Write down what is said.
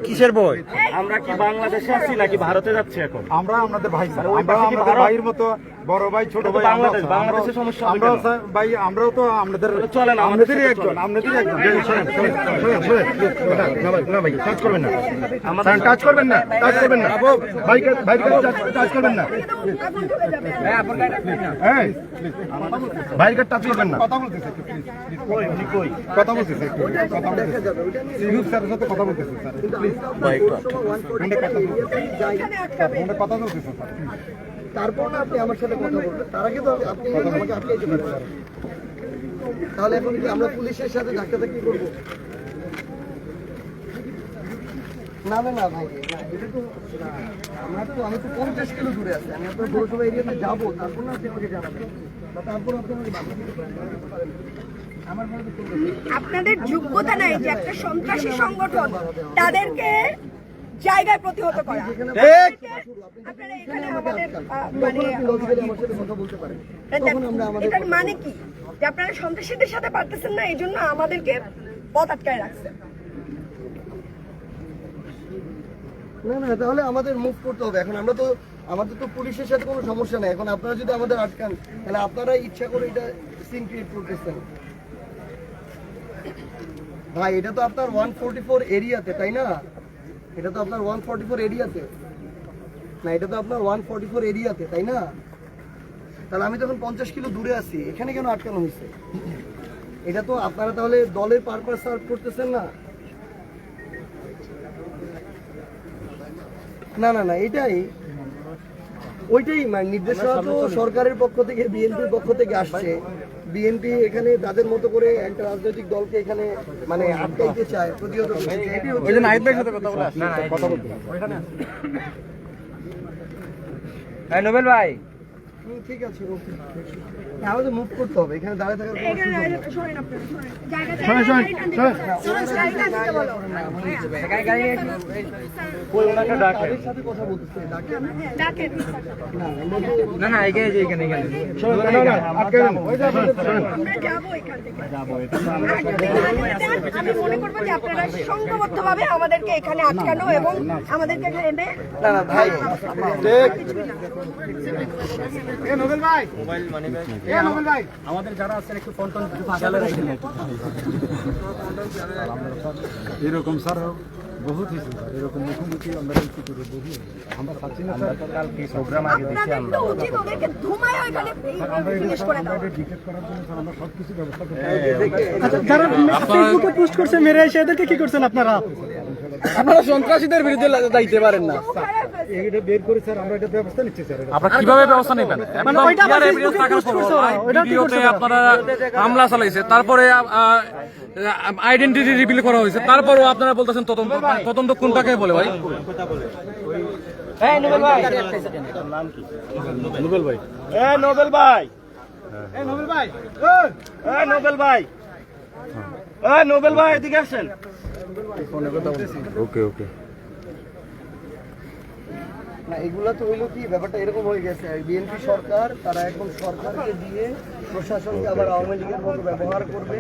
কিসের বই? আমরা কি বাংলাদেশে আছি নাকি ভারতে যাচ্ছি এখন? আমরা আপনাদের ভাই স্যার, আমরা আমাদের ভাইয়ের মতো বড় ভাই ছোট ভাই। বাংলাদেশের সমস্যা আমরা ভাই, আমরাও তো আপনাদের চলে না, আপনাদেরই একজন। টাচ করবেন না, টাচ করবেন না, টাচ করবেন না, ভাইকে টাচ করবেন না, ভাইকে টাচ করবেন না। কথা বলতেছে কথা বলতেছে সিনিয়র স্যারের সাথে কথা বলতেছে স্যার, প্লিজ কথা বলতেছে স্যার। তারপর না আপনি আমার সাথে কথা বলবেন, তার আগে তো আপনি আমাকে আটকাইতে পারবেন। তাহলে এখন কি আমরা পুলিশের সাথে ধাক্কাধাক্কি করবো? না না না ভাই, না, এটা তো আমি তো 50 কিলো দূরে আছি। আমি আপনার পৌরসভা এরিয়াতে যাবো, তারপর না আপনি আমাকে জানাবেন, তারপর আপনি আমাকে আপনাদের যোগ্যতা নাই যে একটা সন্ত্রাসী সংগঠন তাদেরকে জায়গায় প্রতিহত করা। আপনারা এখানে আমাদের এটার মানে কি যে আপনারা সন্ত্রাসীদের সাথে পারতেছেন না, এই জন্য আমাদেরকে পথ আটকায় রাখছেন। না না, তাহলে আমাদের মুভ করতে হবে। এখন আমরা তো, আমাদের তো পুলিশের সাথে কোনো সমস্যা নেই। এখন আপনারা যদি আমাদের আটকান, তাহলে আপনারা ইচ্ছা করে এটা সিন ক্রিয়েট করতেছেন। ভাই এটা তো আপনার 144 এরিয়াতে, তাই না? এটা তো আপনার 144 এরিয়াতে না, এটা তো আপনার 144 এরিয়াতে, তাই না? তাহলে আমি তখন 50 কিলো দূরে আছি, এখানে কেন আটকানো হয়েছে? এটা তো আপনারা তাহলে দলের পারপাস সার্ভ করতেছেন না। না না না, ওইটাই মানে নির্দেশনা তো সরকারের পক্ষ থেকে, বিএনপির পক্ষ থেকে আসছে। বিএনপি এখানে তাদের মতো করে একটা রাজনৈতিক দলকে এখানে মানে আটকাইতে চায়, প্রতিহত করতে চায়। এটাই হচ্ছে নোবেল ভাই, ঠিক আছে, ওকে। আমাদের মুভ করতে হবে, এখানে দাঁড়িয়ে থাকার কোনো সুযোগ নেই। সাথে কথা বলতেছে, না না, এখানে এখানে আমি মনে করবো যে আপনারা সংঘবদ্ধভাবে আমাদেরকে এখানে আটকানো এবং আমাদেরকে এখানে এনে না না ভাই, আমাদের যারা আছেন একটু ফোন এরকম স্যার বহুত হয়েছে, এরকম মুখোমুখি আমরা কি করে বহু আমরা পাচ্ছি না স্যার। কালকে প্রোগ্রাম আগে দিচ্ছি আপনাদের তো উচিত ওদেরকে ধুমায় ওইখানে ফিনিশ করে দাও। ডিটেক্ট করার জন্য স্যার আমরা সব কিছু ব্যবস্থা করতে আচ্ছা, যারা ফেসবুকে পোস্ট করছে মেরে এসে এদেরকে কি করছেন আপনারা? আপনারা সন্ত্রাসীদের বিরুদ্ধে যাইতে পারেন না। এটা বের করে স্যার আমরা এটা ব্যবস্থা নিচ্ছি স্যার। আপনারা কিভাবে ব্যবস্থা নেবেন? মানে ওইটা আবার ফেসবুকে পোস্ট করছে ওরা, ওইটা কি করছে ওরা? আপনারা হামলা চালাইছে, তারপরে আইডেন্টিটি রিভিল করা হয়েছে, তারপরও আপনারা বলতেছেন তদন্ত। তদন্ত কোনটাকে বলে ভাই? নোবেল ভাই, নোবেল ভাই, নোবেল ভাই, নোবেল ভাই, নোবেল ভাই, নোবেল ভাই, এদিকে আসেন। ওকে ওকে। না এগুলা তো হইলো কি, ব্যাপারটা এরকম হয়ে গেছে। বিএনপি সরকার, তারা এখন সরকারকে দিয়ে প্রশাসনকে আবার আওয়ামী লীগের মতো ব্যবহার করবে।